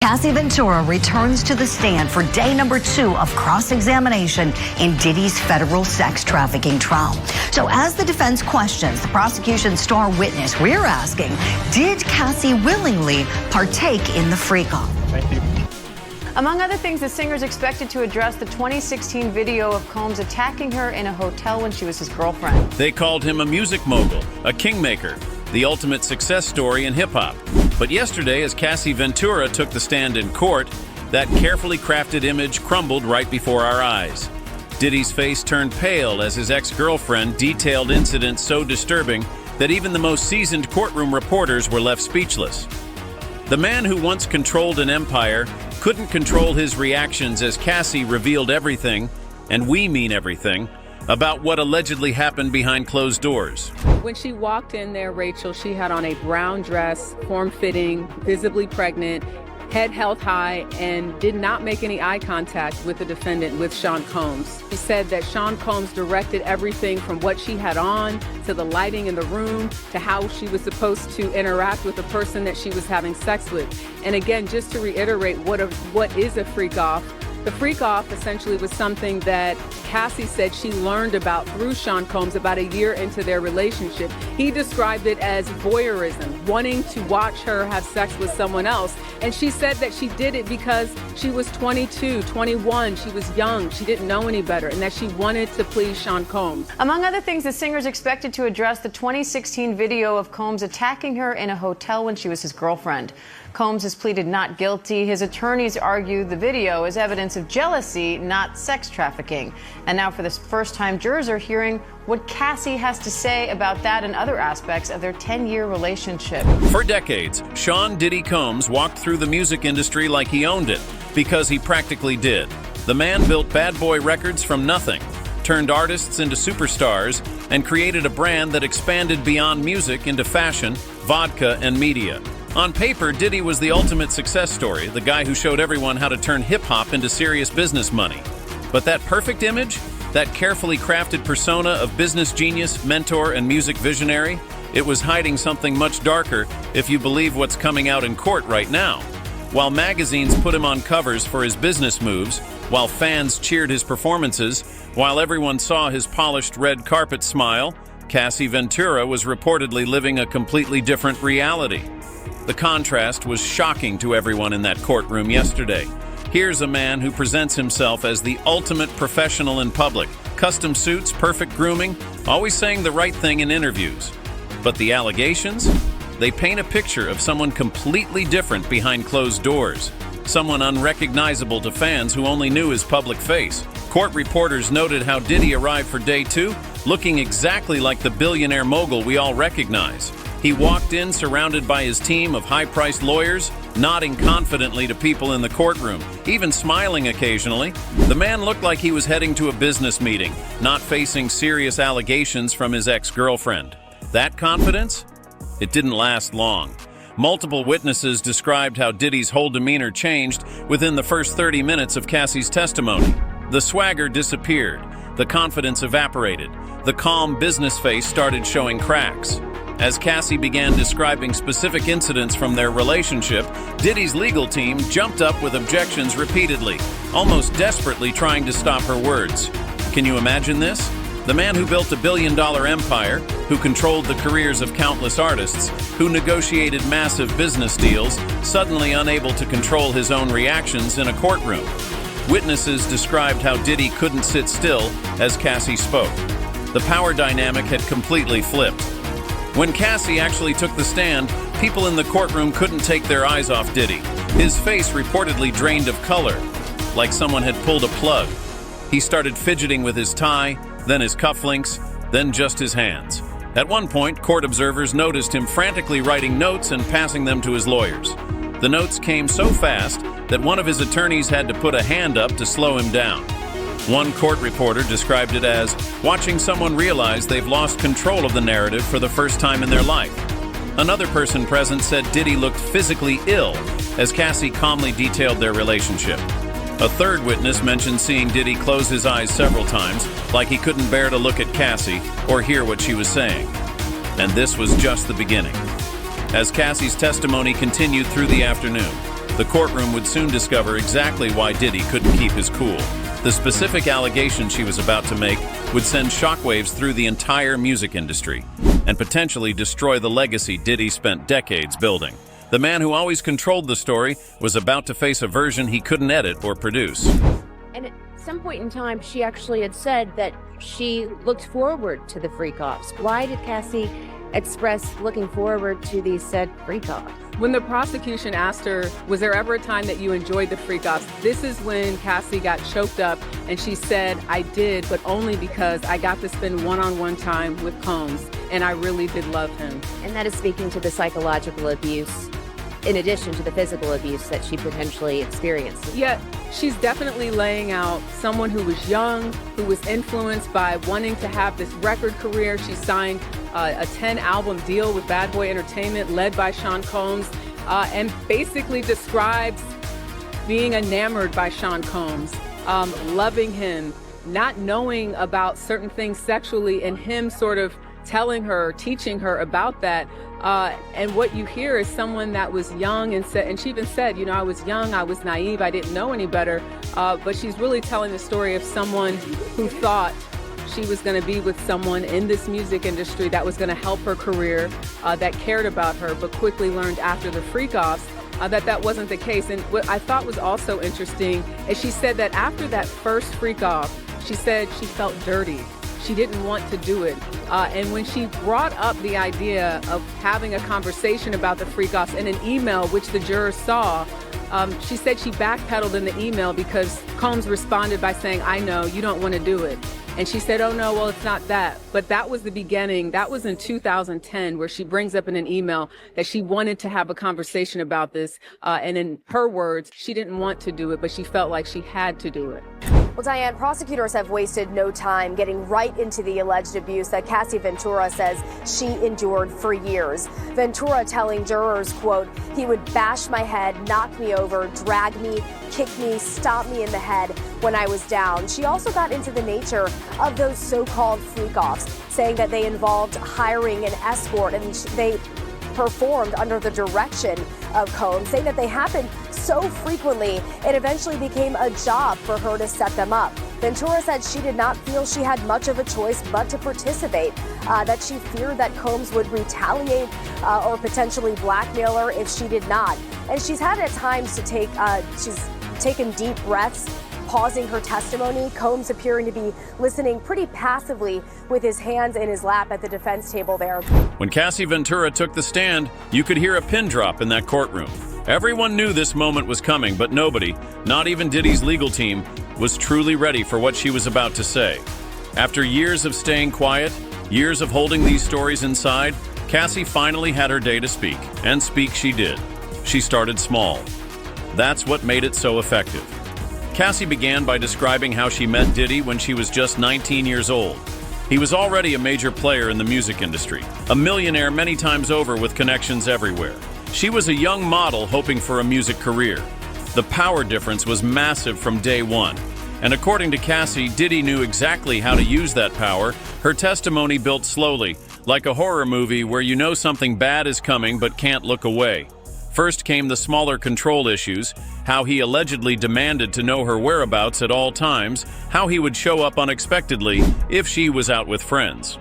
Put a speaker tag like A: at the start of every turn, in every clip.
A: Cassie Ventura returns to the stand for day number 2 of cross-examination in Diddy's federal sex trafficking trial. So as the defense questions the prosecution's star witness, we're asking, did Cassie willingly partake in the freak-off?
B: Thank you.
C: Among other things, the singer is expected to address the 2016 video of Combs attacking her in a hotel when she was his girlfriend.
D: They called him a music mogul, a kingmaker, the ultimate success story in hip-hop. But yesterday, as Cassie Ventura took the stand in court, that carefully crafted image crumbled right before our eyes. Diddy's face turned pale as his ex-girlfriend detailed incidents so disturbing that even the most seasoned courtroom reporters were left speechless. The man who once controlled an empire couldn't control his reactions as Cassie revealed everything, and we mean everything, about what allegedly happened behind closed doors.
E: When she walked in there, Rachel, she had on a brown dress, form-fitting, visibly pregnant, head held high, and did not make any eye contact with the defendant, with Sean Combs. She said that Sean Combs directed everything from what she had on, to the lighting in the room, to how she was supposed to interact with the person that she was having sex with. And again, just to reiterate what is a freak-off, the freak-off essentially was something that Cassie said she learned about through Sean Combs about a year into their relationship. He described it as voyeurism, wanting to watch her have sex with someone else. And she said that she did it because she was 22, 21, she was young, she didn't know any better, and that she wanted to please Sean Combs.
C: Among other things, the singer is expected to address the 2016 video of Combs attacking her in a hotel when she was his girlfriend. Combs has pleaded not guilty. His attorneys argue the video is evidence of jealousy, not sex trafficking. And now for the first time, jurors are hearing what Cassie has to say about that and other aspects of their 10-year relationship.
D: For decades, Sean Diddy Combs walked through the music industry like he owned it, because he practically did. The man built Bad Boy Records from nothing, turned artists into superstars, and created a brand that expanded beyond music into fashion, vodka, and media. On paper, Diddy was the ultimate success story, the guy who showed everyone how to turn hip-hop into serious business money. But that perfect image, that carefully crafted persona of business genius, mentor, and music visionary, it was hiding something much darker if you believe what's coming out in court right now. While magazines put him on covers for his business moves, while fans cheered his performances, while everyone saw his polished red carpet smile, Cassie Ventura was reportedly living a completely different reality. The contrast was shocking to everyone in that courtroom yesterday. Here's a man who presents himself as the ultimate professional in public. Custom suits, perfect grooming, always saying the right thing in interviews. But the allegations? They paint a picture of someone completely different behind closed doors. Someone unrecognizable to fans who only knew his public face. Court reporters noted how Diddy arrived for day 2, looking exactly like the billionaire mogul we all recognize. He walked in surrounded by his team of high-priced lawyers, nodding confidently to people in the courtroom, even smiling occasionally. The man looked like he was heading to a business meeting, not facing serious allegations from his ex-girlfriend. That confidence? It didn't last long. Multiple witnesses described how Diddy's whole demeanor changed within the first 30 minutes of Cassie's testimony. The swagger disappeared, the confidence evaporated, the calm business face started showing cracks. As Cassie began describing specific incidents from their relationship, Diddy's legal team jumped up with objections repeatedly, almost desperately trying to stop her words. Can you imagine this? The man who built a billion-dollar empire, who controlled the careers of countless artists, who negotiated massive business deals, suddenly unable to control his own reactions in a courtroom. Witnesses described how Diddy couldn't sit still as Cassie spoke. The power dynamic had completely flipped. When Cassie actually took the stand, people in the courtroom couldn't take their eyes off Diddy. His face reportedly drained of color, like someone had pulled a plug. He started fidgeting with his tie, then his cufflinks, then just his hands. At one point, court observers noticed him frantically writing notes and passing them to his lawyers. The notes came so fast that one of his attorneys had to put a hand up to slow him down. One court reporter described it as watching someone realize they've lost control of the narrative for the first time in their life. Another person present said Diddy looked physically ill as Cassie calmly detailed their relationship. A third witness mentioned seeing Diddy close his eyes several times, like he couldn't bear to look at Cassie or hear what she was saying. And this was just the beginning. As Cassie's testimony continued through the afternoon, The courtroom would soon discover exactly why Diddy couldn't keep his cool. The specific allegation she was about to make would send shockwaves through the entire music industry and potentially destroy the legacy Diddy spent decades building. The man who always controlled the story was about to face a version he couldn't edit or produce.
B: And at some point in time, she actually had said that she looked forward to the freak-offs. Why did Cassie express looking forward to these said freak-offs?
E: When the prosecution asked her, was there ever a time that you enjoyed the freak-offs? This is when Cassie got choked up and she said, I did, but only because I got to spend one-on-one time with Combs and I really did love him.
B: And that is speaking to the psychological abuse in addition to the physical abuse that she potentially experienced.
E: Yet, she's definitely laying out someone who was young, who was influenced by wanting to have this record career. She signed a 10-album deal with Bad Boy Entertainment led by Sean Combs, and basically describes being enamored by Sean Combs, loving him, not knowing about certain things sexually, and him sort of telling her, teaching her about that. And what you hear is someone that was young and she even said, you know, I was young, I was naive, I didn't know any better. But she's really telling the story of someone who thought she was going to be with someone in this music industry that was going to help her career, that cared about her, but quickly learned after the freak-offs that wasn't the case. And what I thought was also interesting is she said that after that first freak-off, she said she felt dirty. She didn't want to do it. And when she brought up the idea of having a conversation about the freak-offs in an email, which the jurors saw, she said she backpedaled in the email because Combs responded by saying, I know, you don't want to do it. And she said, oh no, well, it's not that. But that was the beginning. That was in 2010, where she brings up in an email that she wanted to have a conversation about this. And in her words, she didn't want to do it, but she felt like she had to do it.
F: Well, Diane, prosecutors have wasted no time getting right into the alleged abuse that Cassie Ventura says she endured for years. Ventura telling jurors, quote, he would bash my head, knock me over, drag me, kick me, stomp me in the head when I was down. She also got into the nature of those so-called freak-offs, saying that they involved hiring an escort and they performed under the direction of Combs, saying that they happened so frequently it eventually became a job for her to set them up. Ventura said she did not feel she had much of a choice but to participate, that she feared that Combs would retaliate or potentially blackmail her if she did not. And she's had at times to take, she's taken deep breaths, pausing her testimony, Combs appearing to be listening pretty passively with his hands in his lap at the defense table there.
D: When Cassie Ventura took the stand, you could hear a pin drop in that courtroom. Everyone knew this moment was coming, but nobody, not even Diddy's legal team, was truly ready for what she was about to say. After years of staying quiet, years of holding these stories inside, Cassie finally had her day to speak, and speak she did. She started small. That's what made it so effective. Cassie began by describing how she met Diddy when she was just 19 years old. He was already a major player in the music industry, a millionaire many times over with connections everywhere. She was a young model hoping for a music career. The power difference was massive from day one. And according to Cassie, Diddy knew exactly how to use that power. Her testimony built slowly, like a horror movie where you know something bad is coming but can't look away. First came the smaller control issues, how he allegedly demanded to know her whereabouts at all times, how he would show up unexpectedly if she was out with friends.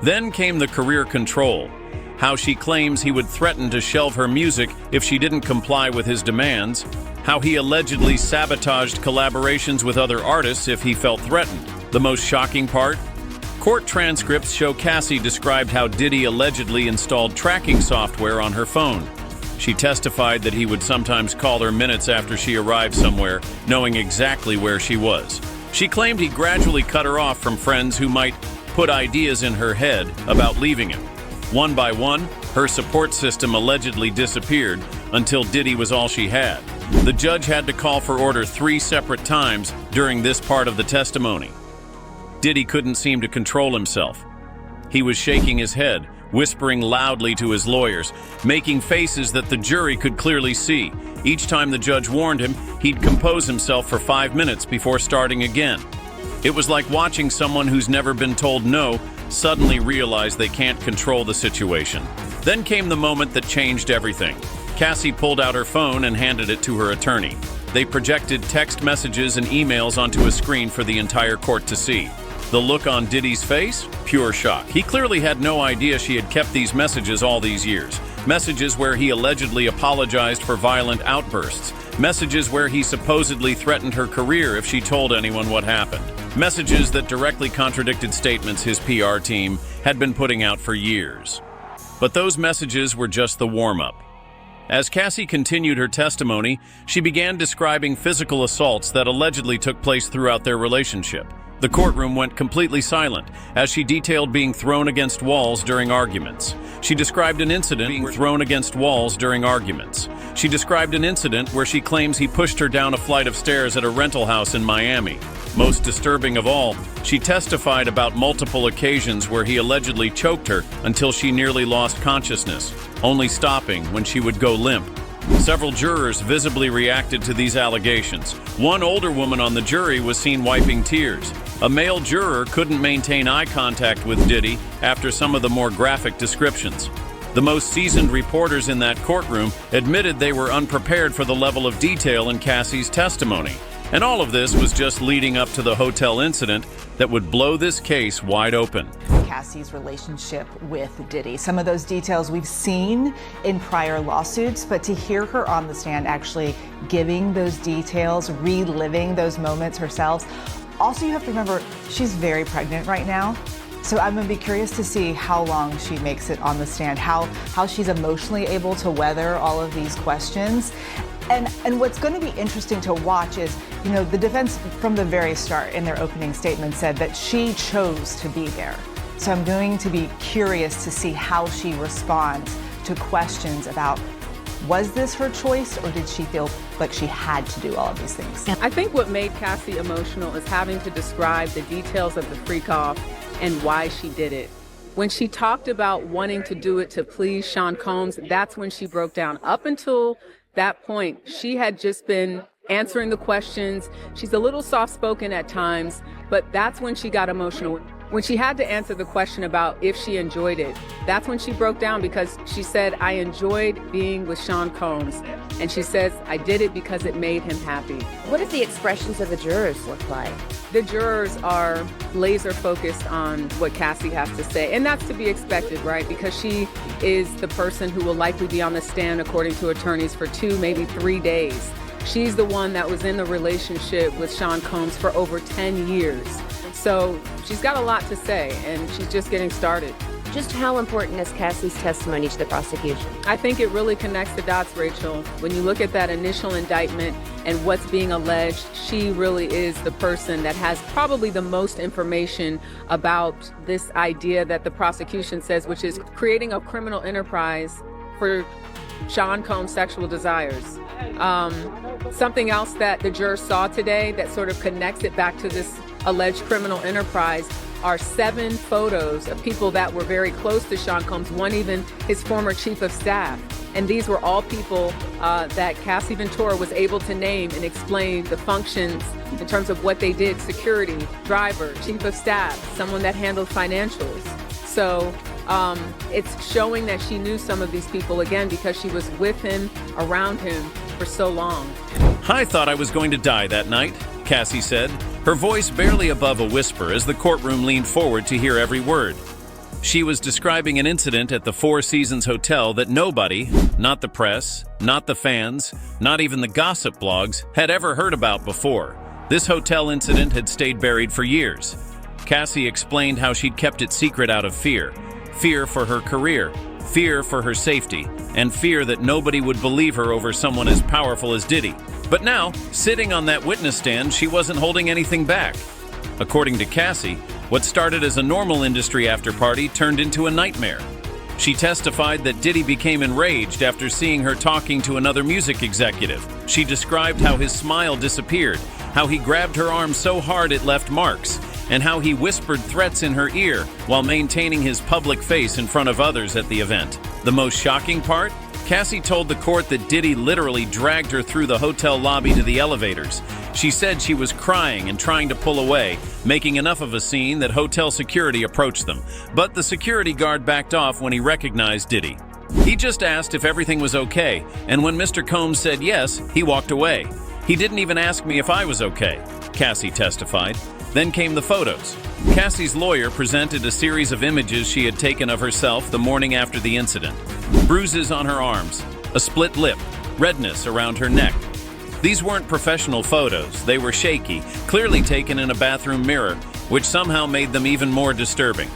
D: Then came the career control, how she claims he would threaten to shelve her music if she didn't comply with his demands, how he allegedly sabotaged collaborations with other artists if he felt threatened. The most shocking part? Court transcripts show Cassie described how Diddy allegedly installed tracking software on her phone. She testified that he would sometimes call her minutes after she arrived somewhere, knowing exactly where she was. She claimed he gradually cut her off from friends who might put ideas in her head about leaving him. One by one, her support system allegedly disappeared until Diddy was all she had. The judge had to call for order 3 separate times during this part of the testimony. Diddy couldn't seem to control himself. He was shaking his head, whispering loudly to his lawyers, making faces that the jury could clearly see. Each time the judge warned him, he'd compose himself for 5 minutes before starting again. It was like watching someone who's never been told no suddenly realize they can't control the situation. Then came the moment that changed everything. Cassie pulled out her phone and handed it to her attorney. They projected text messages and emails onto a screen for the entire court to see. The look on Diddy's face? Pure shock. He clearly had no idea she had kept these messages all these years. Messages where he allegedly apologized for violent outbursts. Messages where he supposedly threatened her career if she told anyone what happened. Messages that directly contradicted statements his PR team had been putting out for years. But those messages were just the warm-up. As Cassie continued her testimony, she began describing physical assaults that allegedly took place throughout their relationship. The courtroom went completely silent as she detailed being thrown against walls during arguments. She described an incident being thrown against walls during arguments. She described an incident where she claims he pushed her down a flight of stairs at a rental house in Miami. Most disturbing of all, she testified about multiple occasions where he allegedly choked her until she nearly lost consciousness, only stopping when she would go limp. Several jurors visibly reacted to these allegations. One older woman on the jury was seen wiping tears. A male juror couldn't maintain eye contact with Diddy after some of the more graphic descriptions. The most seasoned reporters in that courtroom admitted they were unprepared for the level of detail in Cassie's testimony. And all of this was just leading up to the hotel incident that would blow this case wide open.
G: Cassie's relationship with Diddy. Some of those details we've seen in prior lawsuits, but to hear her on the stand actually giving those details, reliving those moments herself. Also, you have to remember, she's very pregnant right now. So I'm gonna be curious to see how long she makes it on the stand, how she's emotionally able to weather all of these questions. And what's going to be interesting to watch is, the defense from the very start in their opening statement said that she chose to be there. So I'm going to be curious to see how she responds to questions about, was this her choice or did she feel like she had to do all of these things?
E: I think what made Cassie emotional is having to describe the details of the freak-off and why she did it. When she talked about wanting to do it to please Sean Combs, that's when she broke down. Up until that point, she had just been answering the questions. She's a little soft-spoken at times, but that's when she got emotional. When she had to answer the question about if she enjoyed it, that's when she broke down, because she said, I enjoyed being with Sean Combs. And she says, I did it because it made him happy.
B: What did the expressions of the jurors look like?
E: The jurors are laser focused on what Cassie has to say. And that's to be expected, right? Because she is the person who will likely be on the stand, according to attorneys, for 2, maybe 3 days. She's the one that was in the relationship with Sean Combs for over 10 years. So she's got a lot to say, and she's just getting started.
B: Just how important is Cassie's testimony to the prosecution?
E: I think it really connects the dots, Rachel. When you look at that initial indictment and what's being alleged, she really is the person that has probably the most information about this idea that the prosecution says, which is creating a criminal enterprise for Sean Combs' sexual desires. Something else that the jurors saw today that sort of connects it back to this alleged criminal enterprise are 7 photos of people that were very close to Sean Combs, one even his former chief of staff. And these were all people that Cassie Ventura was able to name and explain the functions in terms of what they did: security, driver, chief of staff, someone that handled financials. So it's showing that she knew some of these people, again, because she was with him, around him for so long.
D: I thought I was going to die that night, Cassie said, her voice barely above a whisper as the courtroom leaned forward to hear every word. She was describing an incident at the Four Seasons Hotel that nobody, not the press, not the fans, not even the gossip blogs, had ever heard about before. This hotel incident had stayed buried for years. Cassie explained how she'd kept it secret out of fear. Fear for her career, fear for her safety, and fear that nobody would believe her over someone as powerful as Diddy. But now, sitting on that witness stand, she wasn't holding anything back. According to Cassie, what started as a normal industry after-party turned into a nightmare. She testified that Diddy became enraged after seeing her talking to another music executive. She described how his smile disappeared, how he grabbed her arm so hard it left marks, and how he whispered threats in her ear while maintaining his public face in front of others at the event. The most shocking part? Cassie told the court that Diddy literally dragged her through the hotel lobby to the elevators. She said she was crying and trying to pull away, making enough of a scene that hotel security approached them. But the security guard backed off when he recognized Diddy. He just asked if everything was okay, and when Mr. Combs said yes, he walked away. He didn't even ask me if I was okay, Cassie testified. Then came the photos. Cassie's lawyer presented a series of images she had taken of herself the morning after the incident. Bruises on her arms, a split lip, redness around her neck. These weren't professional photos. They were shaky, clearly taken in a bathroom mirror, which somehow made them even more disturbing.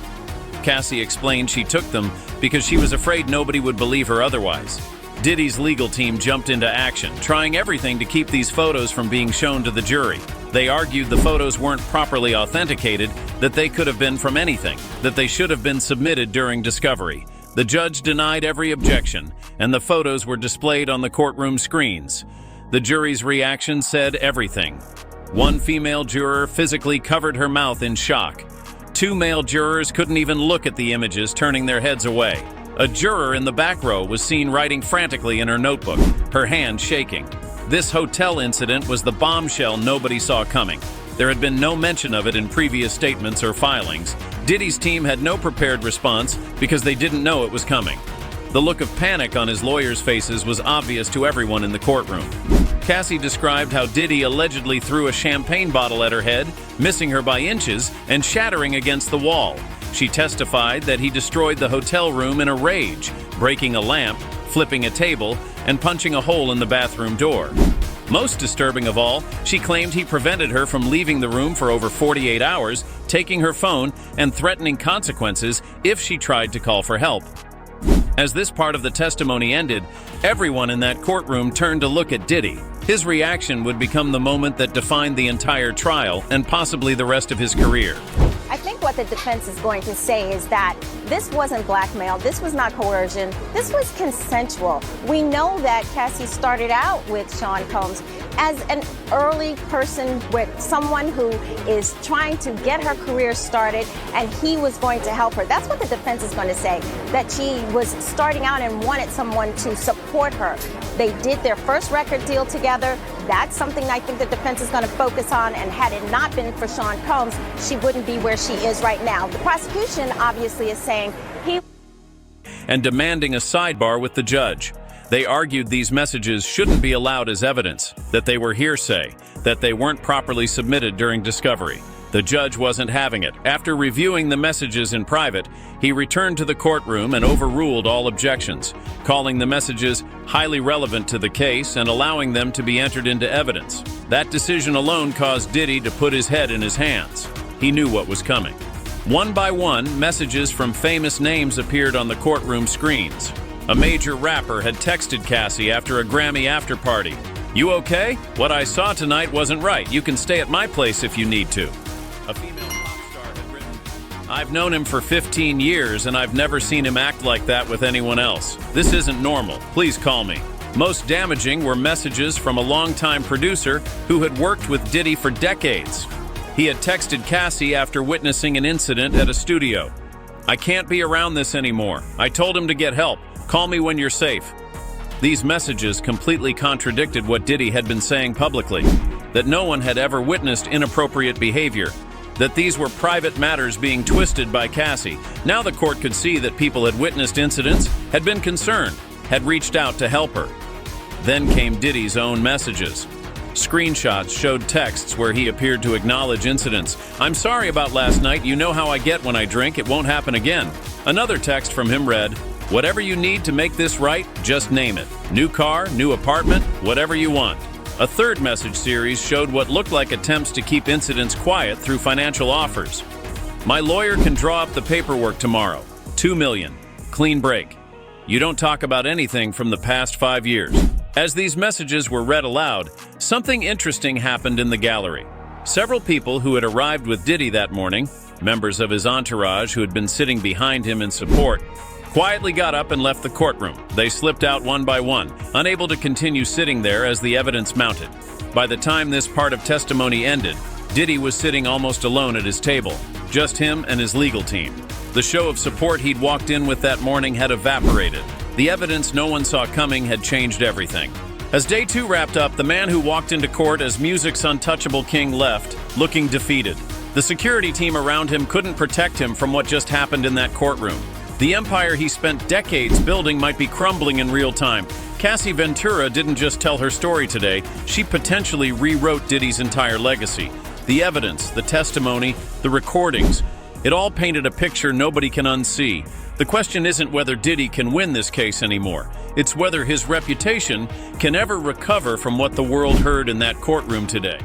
D: Cassie explained she took them because she was afraid nobody would believe her otherwise. Diddy's legal team jumped into action, trying everything to keep these photos from being shown to the jury. They argued the photos weren't properly authenticated, that they could have been from anything, that they should have been submitted during discovery. The judge denied every objection, and the photos were displayed on the courtroom screens. The jury's reaction said everything. One female juror physically covered her mouth in shock. 2 male jurors couldn't even look at the images, turning their heads away. A juror in the back row was seen writing frantically in her notebook, her hand shaking. This hotel incident was the bombshell nobody saw coming. There had been no mention of it in previous statements or filings. Diddy's team had no prepared response because they didn't know it was coming. The look of panic on his lawyers' faces was obvious to everyone in the courtroom. Cassie described how Diddy allegedly threw a champagne bottle at her head, missing her by inches and shattering against the wall. She testified that he destroyed the hotel room in a rage, breaking a lamp, flipping a table, and punching a hole in the bathroom door. Most disturbing of all, she claimed he prevented her from leaving the room for over 48 hours, taking her phone and threatening consequences if she tried to call for help. As this part of the testimony ended, everyone in that courtroom turned to look at Diddy. His reaction would become the moment that defined the entire trial and possibly the rest of his career.
H: I think what the defense is going to say is that this wasn't blackmail, this was not coercion, this was consensual. We know that Cassie started out with Sean Combs as an early person, with someone who is trying to get her career started, and he was going to help her. That's what the defense is going to say, that she was starting out and wanted someone to support her. They did their first record deal together. That's something I think the defense is going to focus on, and had it not been for Sean Combs, she wouldn't be where she is right now. The prosecution obviously is saying he...
D: and demanding a sidebar with the judge. They argued these messages shouldn't be allowed as evidence, that they were hearsay, that they weren't properly submitted during discovery. The judge wasn't having it. After reviewing the messages in private, he returned to the courtroom and overruled all objections, calling the messages highly relevant to the case and allowing them to be entered into evidence. That decision alone caused Diddy to put his head in his hands. He knew what was coming. One by one, messages from famous names appeared on the courtroom screens. A major rapper had texted Cassie after a Grammy after-party. "You okay? What I saw tonight wasn't right. You can stay at my place if you need to." A female pop star had written, "I've known him for 15 years and I've never seen him act like that with anyone else. This isn't normal. Please call me." Most damaging were messages from a longtime producer who had worked with Diddy for decades. He had texted Cassie after witnessing an incident at a studio. "I can't be around this anymore. I told him to get help. Call me when you're safe." These messages completely contradicted what Diddy had been saying publicly, that no one had ever witnessed inappropriate behavior, that these were private matters being twisted by Cassie. Now the court could see that people had witnessed incidents, had been concerned, had reached out to help her. Then came Diddy's own messages. Screenshots showed texts where he appeared to acknowledge incidents. "I'm sorry about last night. You know how I get when I drink. It won't happen again." Another text from him read, "Whatever you need to make this right, just name it. New car, new apartment, whatever you want." A third message series showed what looked like attempts to keep incidents quiet through financial offers. "My lawyer can draw up the paperwork tomorrow. $2 million. Clean break. You don't talk about anything from the past 5 years." As these messages were read aloud, something interesting happened in the gallery. Several people who had arrived with Diddy that morning, members of his entourage who had been sitting behind him in support, quietly got up and left the courtroom. They slipped out one by one, unable to continue sitting there as the evidence mounted. By the time this part of testimony ended, Diddy was sitting almost alone at his table, just him and his legal team. The show of support he'd walked in with that morning had evaporated. The evidence no one saw coming had changed everything. As day 2 wrapped up, the man who walked into court as music's untouchable king left, looking defeated. The security team around him couldn't protect him from what just happened in that courtroom. The empire he spent decades building might be crumbling in real time. Cassie Ventura didn't just tell her story today, she potentially rewrote Diddy's entire legacy. The evidence, the testimony, the recordings, it all painted a picture nobody can unsee. The question isn't whether Diddy can win this case anymore. It's whether his reputation can ever recover from what the world heard in that courtroom today.